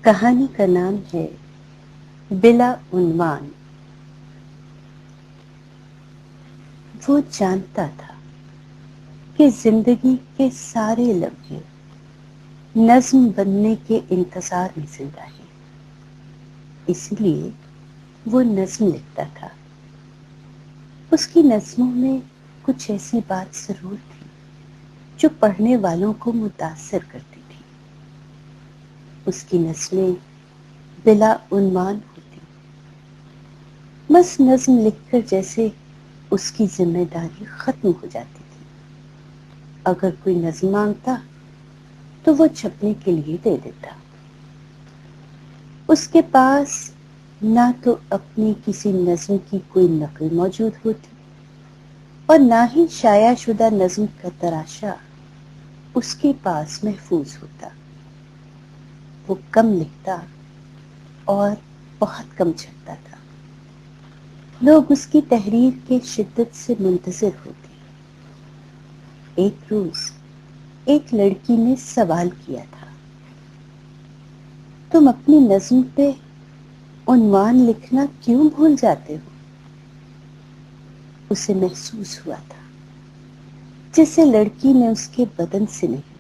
کہانی کا نام ہے بلا عنوان۔ وہ جانتا تھا کہ زندگی کے سارے لمحے نظم بننے کے انتظار میں زندہ ہے، اس لیے وہ نظم لکھتا تھا۔ اس کی نظموں میں کچھ ایسی بات ضرور تھی جو پڑھنے والوں کو متاثر کرتی تھی۔ اس کی نظمیں بلا عنوان ہوتی، بس نظم لکھ کر جیسے اس کی ذمہ داری ختم ہو جاتی تھی۔ اگر کوئی نظم مانگتا تو وہ چھپنے کے لیے دے دیتا۔ اس کے پاس نہ تو اپنی کسی نظم کی کوئی نقل موجود ہوتی اور نہ ہی شائع شدہ نظم کا تراشا اس کے پاس محفوظ ہوتا۔ وہ کم لکھتا اور بہت کم چھپتا تھا۔ لوگ اس کی تحریر کے شدت سے منتظر ہوتے۔ ایک روز ایک لڑکی نے سوال کیا تھا، تم اپنی نظم پہ عنوان لکھنا کیوں بھول جاتے ہو؟ اسے محسوس ہوا تھا جیسے لڑکی نے اس کے بدن سے نہیں،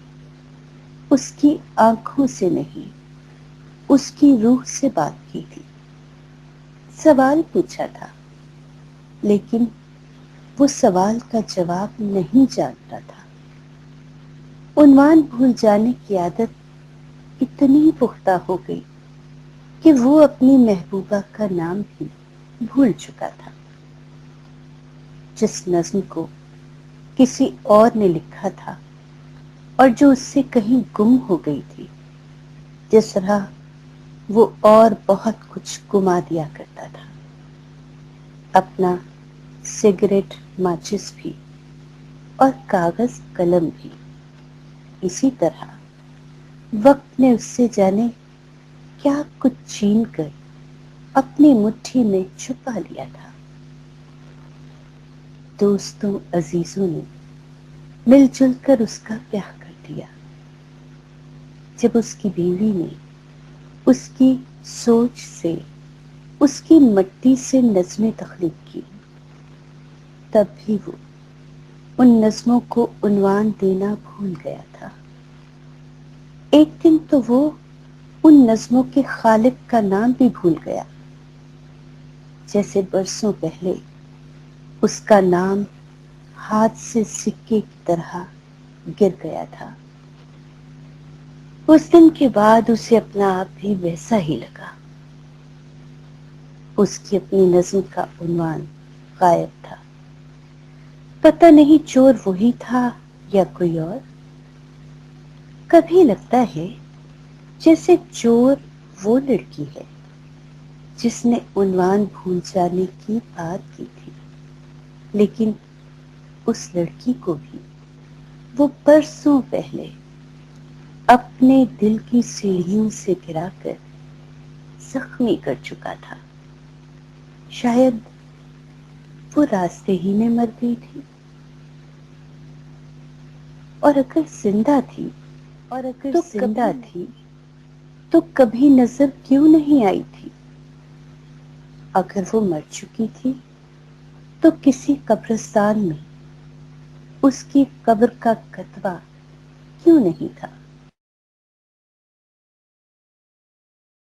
اس کی آنکھوں سے نہیں، اس کی روح سے بات کی تھی۔ سوال پوچھا تھا لیکن وہ سوال کا جواب نہیں جانتا تھا۔ عنوان بھول جانے کی عادت اتنی پختہ ہو گئی کہ وہ اپنی محبوبہ کا نام بھی بھول چکا تھا۔ جس نظم کو کسی اور نے لکھا تھا اور جو اس سے کہیں گم ہو گئی تھی، جس طرح وہ اور بہت کچھ گما دیا کرتا تھا، اپنا سگریٹ ماچس بھی اور کاغذ قلم بھی۔ اسی طرح وقت نے اس سے جانے کیا کچھ چھین کر اپنی مٹھی میں چھپا لیا تھا۔ دوستوں عزیزوں نے مل جل کر اس کا بیاہ کر دیا۔ جب اس کی بیوی نے اس کی سوچ سے، اس کی مٹی سے نظمیں تخلیق کی، تب بھی وہ ان نظموں کو عنوان دینا بھول گیا تھا۔ ایک دن تو وہ ان نظموں کے خالق کا نام بھی بھول گیا، جیسے برسوں پہلے اس کا نام ہاتھ سے سکے کی طرح گر گیا تھا۔ اس دن کے بعد اسے اپنا آپ بھی ویسا ہی لگا۔ اس کی اپنی نظم کا عنوان غائب تھا۔ پتہ نہیں چور وہی تھا یا کوئی اور۔ کبھی لگتا ہے جیسے چور وہ لڑکی ہے جس نے عنوان بھول جانے کی بات کی تھی، لیکن اس لڑکی کو بھی وہ برسوں پہلے اپنے دل کی سیڑھیوں سے گرا کر زخمی کر چکا تھا۔ شاید وہ راستے ہی میں مر گئی تھی، اور اگر زندہ تھی تو کبھی نظر کیوں نہیں آئی تھی؟ اگر وہ مر چکی تھی تو کسی قبرستان میں اس کی قبر کا کتبہ کیوں نہیں تھا؟